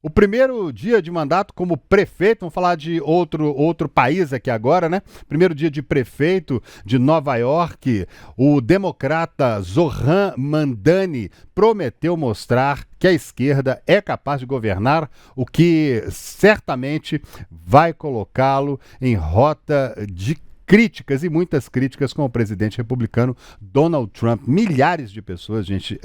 O primeiro dia de mandato como prefeito, vamos falar de outro país aqui agora, né? Primeiro dia de prefeito de Nova York, o democrata Zohran Mamdani prometeu mostrar que a esquerda é capaz de governar, o que certamente vai colocá-lo em rota de críticas e muitas críticas com o presidente republicano Donald Trump. Milhares de pessoas, gente,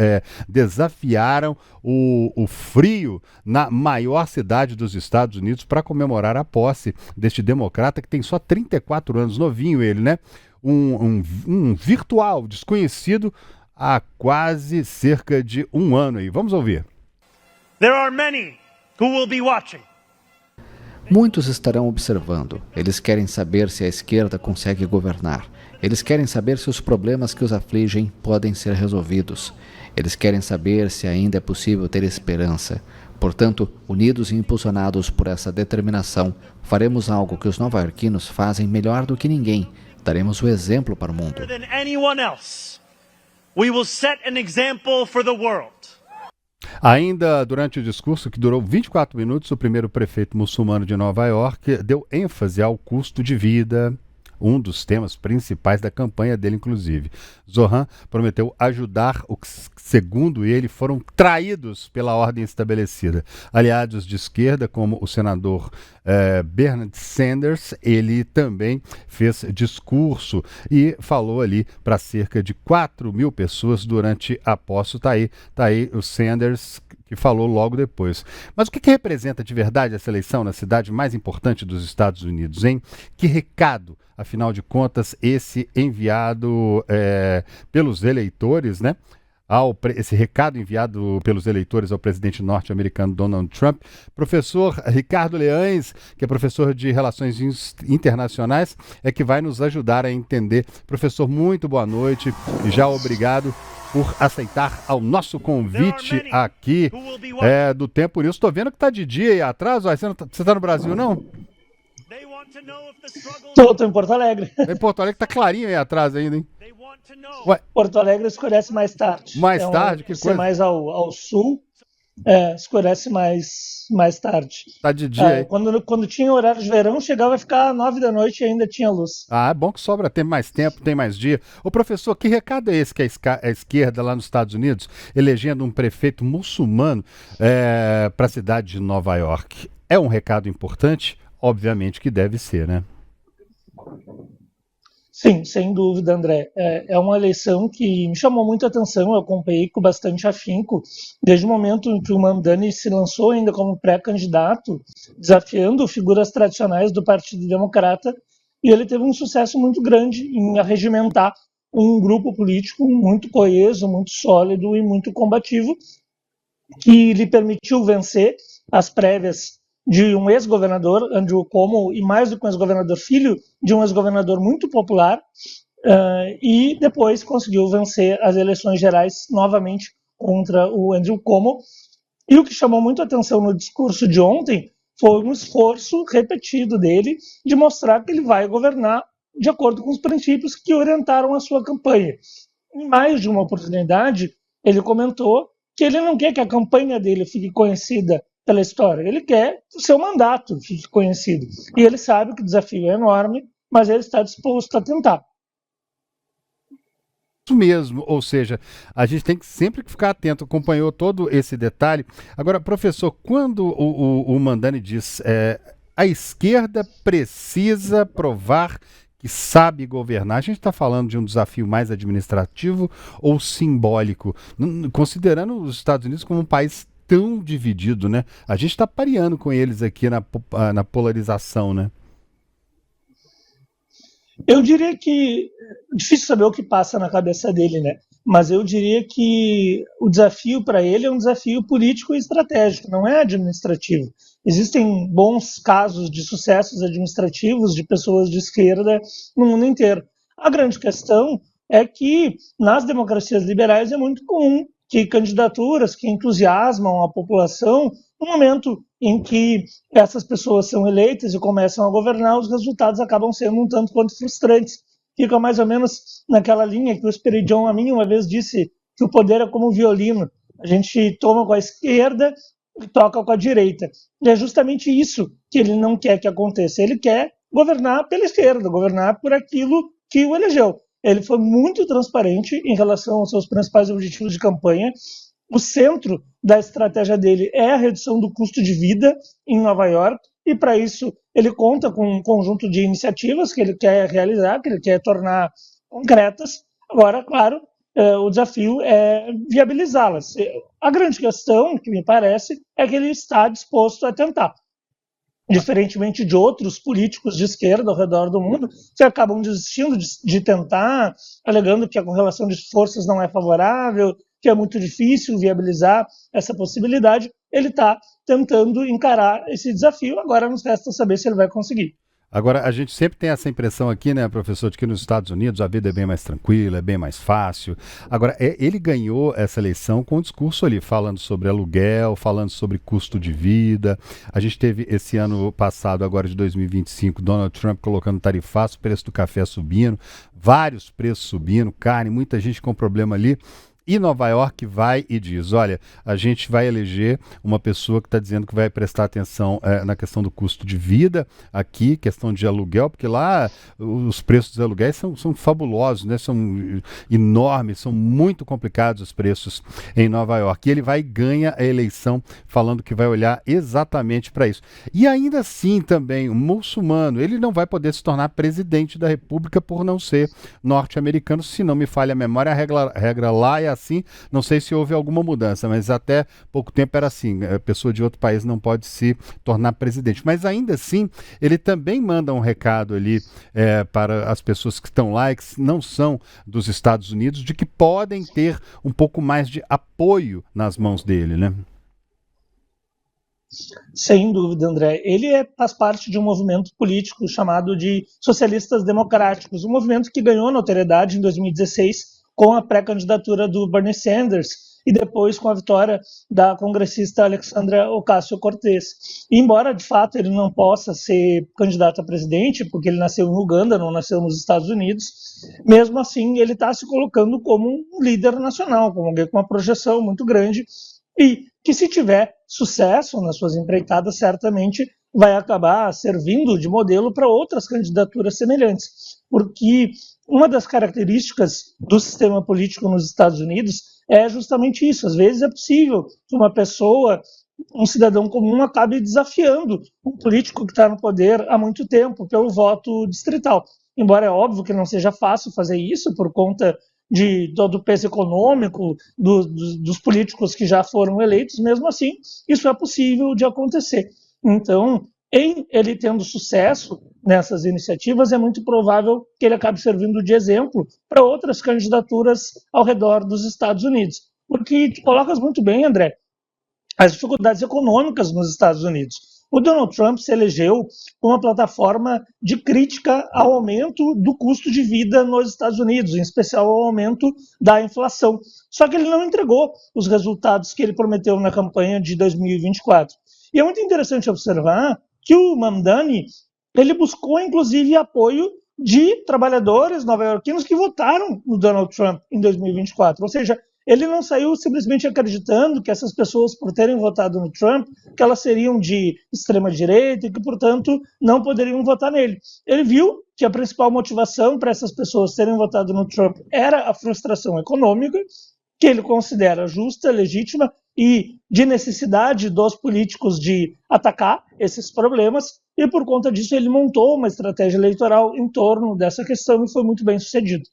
desafiaram o frio na maior cidade dos Estados Unidos para comemorar a posse deste democrata que tem só 34 anos, novinho ele, né? Um virtual desconhecido há quase cerca de um ano aí. Vamos ouvir. There are many who will be watching. Muitos estarão observando. Eles querem saber se a esquerda consegue governar. Eles querem saber se os problemas que os afligem podem ser resolvidos. Eles querem saber se ainda é possível ter esperança. Portanto, unidos e impulsionados por essa determinação, faremos algo que os nova-iorquinos fazem melhor do que ninguém. Daremos o exemplo para o mundo. Better than anyone else, we will set an example for the world. Ainda durante o discurso, que durou 24 minutos, o primeiro prefeito muçulmano de Nova York deu ênfase ao custo de vida, um dos temas principais da campanha dele, inclusive. Zohran prometeu ajudar os que, segundo ele, foram traídos pela ordem estabelecida. Aliados de esquerda, como o senador Bernie Sanders, ele também fez discurso e falou ali para cerca de 4.000 pessoas durante a posse. Tá aí o Sanders, que falou logo depois. Mas o que representa de verdade essa eleição na cidade mais importante dos Estados Unidos, hein? Que recado, afinal de contas, esse enviado pelos eleitores, né? Esse recado enviado pelos eleitores ao presidente norte-americano Donald Trump. Professor Ricardo Leães, que é professor de Relações Internacionais, é que vai nos ajudar a entender. Professor, muito boa noite e já obrigado por aceitar ao nosso convite aqui do Tempo News. Estou vendo que está de dia aí atrás. Você está no Brasil, não? Estou em Porto Alegre. Em Porto Alegre está clarinho aí atrás ainda, hein? Ué? Porto Alegre escurece mais tarde. Mais tarde? Que coisa? Mais ao sul, escurece mais tarde. Tá de dia aí. Quando tinha horário de verão, chegava a ficar 9 da noite e ainda tinha luz. Ah, é bom que sobra, tem mais tempo, tem mais dia. Ô professor, que recado é esse que a esquerda lá nos Estados Unidos, elegendo um prefeito muçulmano para a cidade de Nova York? É um recado importante? Obviamente que deve ser, né? Sim, sem dúvida, André. É uma eleição que me chamou muito a atenção, eu acompanhei com bastante afinco, desde o momento em que o Mamdani se lançou ainda como pré-candidato, desafiando figuras tradicionais do Partido Democrata, e ele teve um sucesso muito grande em arregimentar um grupo político muito coeso, muito sólido e muito combativo, que lhe permitiu vencer as prévias de um ex-governador, Andrew Cuomo, e mais do que um ex-governador, filho de um ex-governador muito popular, e depois conseguiu vencer as eleições gerais novamente contra o Andrew Cuomo. E o que chamou muito a atenção no discurso de ontem foi um esforço repetido dele de mostrar que ele vai governar de acordo com os princípios que orientaram a sua campanha. Em mais de uma oportunidade, ele comentou que ele não quer que a campanha dele fique conhecida pela história, ele quer que o seu mandato fique conhecido. E ele sabe que o desafio é enorme, mas ele está disposto a tentar. Isso mesmo, ou seja, a gente tem que sempre ficar atento, acompanhou todo esse detalhe. Agora, professor, quando o Mamdani diz a esquerda precisa provar que sabe governar, a gente está falando de um desafio mais administrativo ou simbólico, considerando os Estados Unidos como um país tão dividido, né? A gente está pareando com eles aqui na polarização, né? Eu diria que difícil saber o que passa na cabeça dele, né? Mas eu diria que o desafio para ele é um desafio político e estratégico, não é administrativo. Existem bons casos de sucessos administrativos de pessoas de esquerda no mundo inteiro. A grande questão é que nas democracias liberais é muito comum que candidaturas que entusiasmam a população, no momento em que essas pessoas são eleitas e começam a governar, os resultados acabam sendo um tanto quanto frustrantes. Fica mais ou menos naquela linha que o Spiridon a mim uma vez disse que o poder é como um violino. A gente toma com a esquerda e toca com a direita. E é justamente isso que ele não quer que aconteça. Ele quer governar pela esquerda, governar por aquilo que o elegeu. Ele foi muito transparente em relação aos seus principais objetivos de campanha. O centro da estratégia dele é a redução do custo de vida em Nova York, e para isso ele conta com um conjunto de iniciativas que ele quer realizar, que ele quer tornar concretas. Agora, claro, o desafio é viabilizá-las. A grande questão, que me parece, é que ele está disposto a tentar. Diferentemente de outros políticos de esquerda ao redor do mundo, que acabam desistindo de tentar, alegando que a correlação de forças não é favorável, que é muito difícil viabilizar essa possibilidade. Ele está tentando encarar esse desafio, agora nos resta saber se ele vai conseguir. Agora, a gente sempre tem essa impressão aqui, né, professor, de que nos Estados Unidos a vida é bem mais tranquila, é bem mais fácil. Agora, ele ganhou essa eleição com um discurso ali, falando sobre aluguel, falando sobre custo de vida. A gente teve esse ano passado, agora de 2025, Donald Trump colocando tarifaço, o preço do café subindo, vários preços subindo, carne, muita gente com problema ali. E Nova York vai e diz, olha, a gente vai eleger uma pessoa que está dizendo que vai prestar atenção na questão do custo de vida aqui, questão de aluguel, porque lá os preços dos aluguéis são fabulosos, né? São enormes, são muito complicados os preços em Nova York. E ele vai e ganha a eleição falando que vai olhar exatamente para isso. E ainda assim também, o muçulmano, ele não vai poder se tornar presidente da República por não ser norte-americano, se não me falha a memória, a regra lá é assim, não sei se houve alguma mudança, mas até pouco tempo era assim, a pessoa de outro país não pode se tornar presidente. Mas ainda assim, ele também manda um recado ali para as pessoas que estão lá e que não são dos Estados Unidos, de que podem ter um pouco mais de apoio nas mãos dele, né? Sem dúvida, André. Ele faz parte de um movimento político chamado de Socialistas Democráticos, um movimento que ganhou notoriedade em 2016 com a pré-candidatura do Bernie Sanders e depois com a vitória da congressista Alexandria Ocasio-Cortez. Embora, de fato, ele não possa ser candidato a presidente, porque ele nasceu em Uganda, não nasceu nos Estados Unidos, mesmo assim ele está se colocando como um líder nacional, como alguém com uma projeção muito grande e que, se tiver sucesso nas suas empreitadas, certamente vai acabar servindo de modelo para outras candidaturas semelhantes, porque uma das características do sistema político nos Estados Unidos é justamente isso. Às vezes é possível que uma pessoa, um cidadão comum, acabe desafiando um político que está no poder há muito tempo pelo voto distrital. Embora é óbvio que não seja fácil fazer isso por conta de todo o peso econômico dos políticos que já foram eleitos, mesmo assim, isso é possível de acontecer. Então, ele tendo sucesso nessas iniciativas, é muito provável que ele acabe servindo de exemplo para outras candidaturas ao redor dos Estados Unidos. Porque tu colocas muito bem, André, as dificuldades econômicas nos Estados Unidos. O Donald Trump se elegeu com uma plataforma de crítica ao aumento do custo de vida nos Estados Unidos, em especial ao aumento da inflação. Só que ele não entregou os resultados que ele prometeu na campanha de 2024. E é muito interessante observar que o Mamdani, ele buscou, inclusive, apoio de trabalhadores nova-iorquinos que votaram no Donald Trump em 2024. Ou seja, ele não saiu simplesmente acreditando que essas pessoas, por terem votado no Trump, que elas seriam de extrema-direita e que, portanto, não poderiam votar nele. Ele viu que a principal motivação para essas pessoas terem votado no Trump era a frustração econômica, que ele considera justa, legítima e de necessidade dos políticos de atacar esses problemas, e por conta disso ele montou uma estratégia eleitoral em torno dessa questão e foi muito bem sucedido.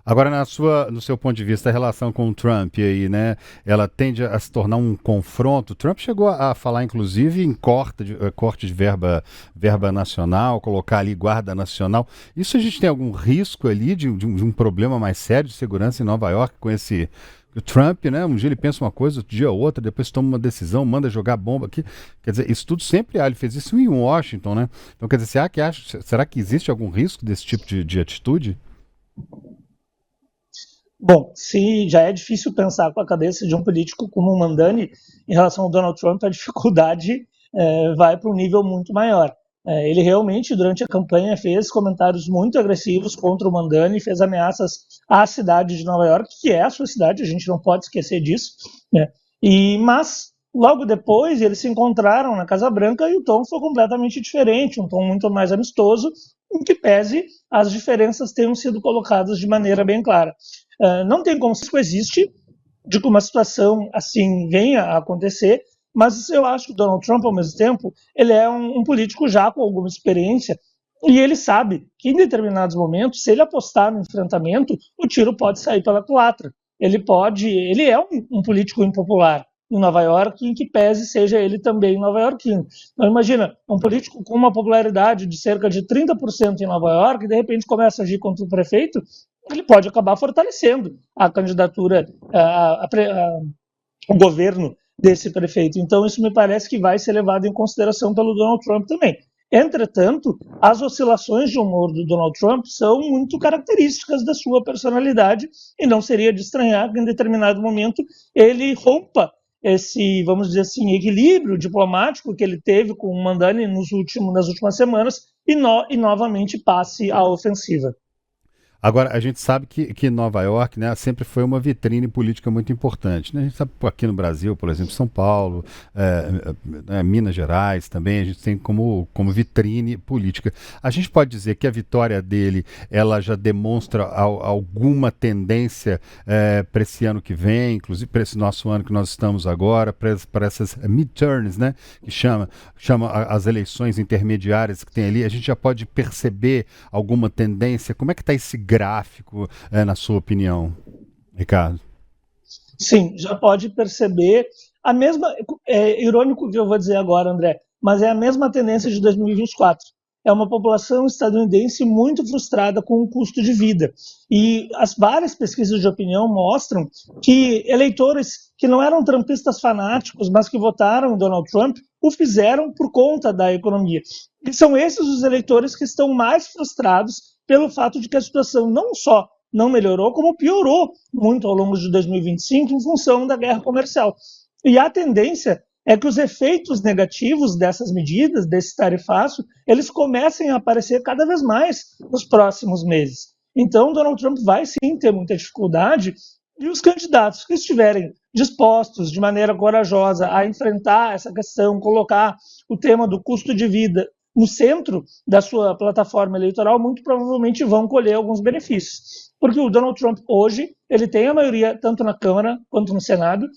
Agora, no seu ponto de vista, a relação com o Trump aí, né? Ela tende a se tornar um confronto. O Trump chegou a falar, inclusive, em corte de verba nacional, colocar ali guarda nacional. Isso a gente tem algum risco ali de um problema mais sério de segurança em Nova York com esse... O Trump, né? Um dia ele pensa uma coisa, outro dia outra, depois toma uma decisão, manda jogar bomba aqui. Quer dizer, isso tudo sempre há. Ele fez isso em Washington, né? Então, quer dizer, será que existe algum risco desse tipo de atitude? Bom, se já é difícil pensar com a cabeça de um político como o Mamdani em relação ao Donald Trump, a dificuldade vai para um nível muito maior. Ele realmente, durante a campanha, fez comentários muito agressivos contra o Mamdani, fez ameaças à cidade de Nova York, que é a sua cidade, a gente não pode esquecer disso, né? Mas Logo depois, eles se encontraram na Casa Branca e o tom foi completamente diferente, um tom muito mais amistoso, em que pese as diferenças tenham sido colocadas de maneira bem clara. Não tem como se coexiste de que uma situação assim venha a acontecer, mas eu acho que o Donald Trump, ao mesmo tempo, ele é um político já com alguma experiência e ele sabe que em determinados momentos, se ele apostar no enfrentamento, o tiro pode sair pela culatra. Ele é um político impopular em Nova York, em que pese seja ele também nova-iorquino. Então imagina, um político com uma popularidade de cerca de 30% em Nova York, e de repente começa a agir contra o prefeito, ele pode acabar fortalecendo a candidatura, o governo desse prefeito. Então, isso me parece que vai ser levado em consideração pelo Donald Trump também. Entretanto, as oscilações de humor do Donald Trump são muito características da sua personalidade e não seria de estranhar que em determinado momento ele rompa esse, vamos dizer assim, equilíbrio diplomático que ele teve com o Mandani nas últimas semanas e novamente passe à ofensiva. Agora, a gente sabe que Nova York, né, sempre foi uma vitrine política muito importante, né? A gente sabe aqui no Brasil, por exemplo, São Paulo, Minas Gerais também, a gente tem como vitrine política. A gente pode dizer que a vitória dele, ela já demonstra alguma tendência para esse ano que vem, inclusive para esse nosso ano que nós estamos agora, para essas midterms, né, que chama as eleições intermediárias que tem ali, a gente já pode perceber alguma tendência? Como é que está esse gráfico, na sua opinião, Ricardo? Sim, já pode perceber a mesma. É irônico o que eu vou dizer agora, André, mas é a mesma tendência de 2024. É uma população estadunidense muito frustrada com o custo de vida. E as várias pesquisas de opinião mostram que eleitores que não eram trumpistas fanáticos, mas que votaram em Donald Trump, o fizeram por conta da economia. E são esses os eleitores que estão mais frustrados pelo fato de que a situação não só não melhorou, como piorou muito ao longo de 2025 em função da guerra comercial. E a tendência é que os efeitos negativos dessas medidas, desse tarifaço, eles comecem a aparecer cada vez mais nos próximos meses. Então, Donald Trump vai sim ter muita dificuldade e os candidatos que estiverem dispostos de maneira corajosa a enfrentar essa questão, colocar o tema do custo de vida no centro da sua plataforma eleitoral, muito provavelmente vão colher alguns benefícios. Porque o Donald Trump hoje, ele tem a maioria tanto na Câmara quanto no Senado,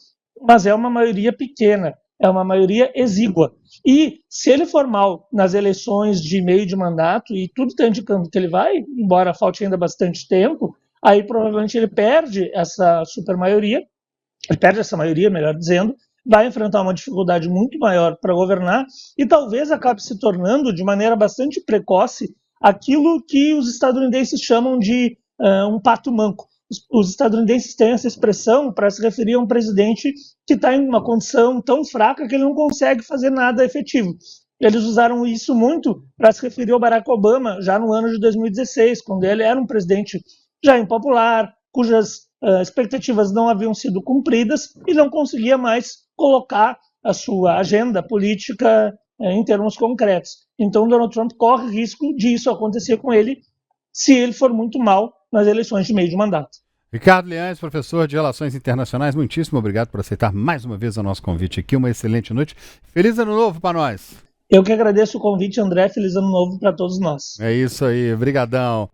mas é uma maioria pequena, é uma maioria exígua. E se ele for mal nas eleições de meio de mandato, e tudo está indicando que ele vai, embora falte ainda bastante tempo, aí provavelmente ele perde essa supermaioria, ele perde essa maioria, melhor dizendo, vai enfrentar uma dificuldade muito maior para governar e talvez acabe se tornando, de maneira bastante precoce, aquilo que os estadunidenses chamam de um pato manco. Os estadunidenses têm essa expressão para se referir a um presidente que está em uma condição tão fraca que ele não consegue fazer nada efetivo. Eles usaram isso muito para se referir ao Barack Obama, já no ano de 2016, quando ele era um presidente já impopular, cujas expectativas não haviam sido cumpridas e não conseguia mais colocar a sua agenda política em termos concretos. Então, Donald Trump corre risco de isso acontecer com ele se ele for muito mal nas eleições de meio de mandato. Ricardo Leães, professor de Relações Internacionais, muitíssimo obrigado por aceitar mais uma vez o nosso convite aqui. Uma excelente noite. Feliz ano novo para nós. Eu que agradeço o convite, André. Feliz ano novo para todos nós. É isso aí. Obrigadão.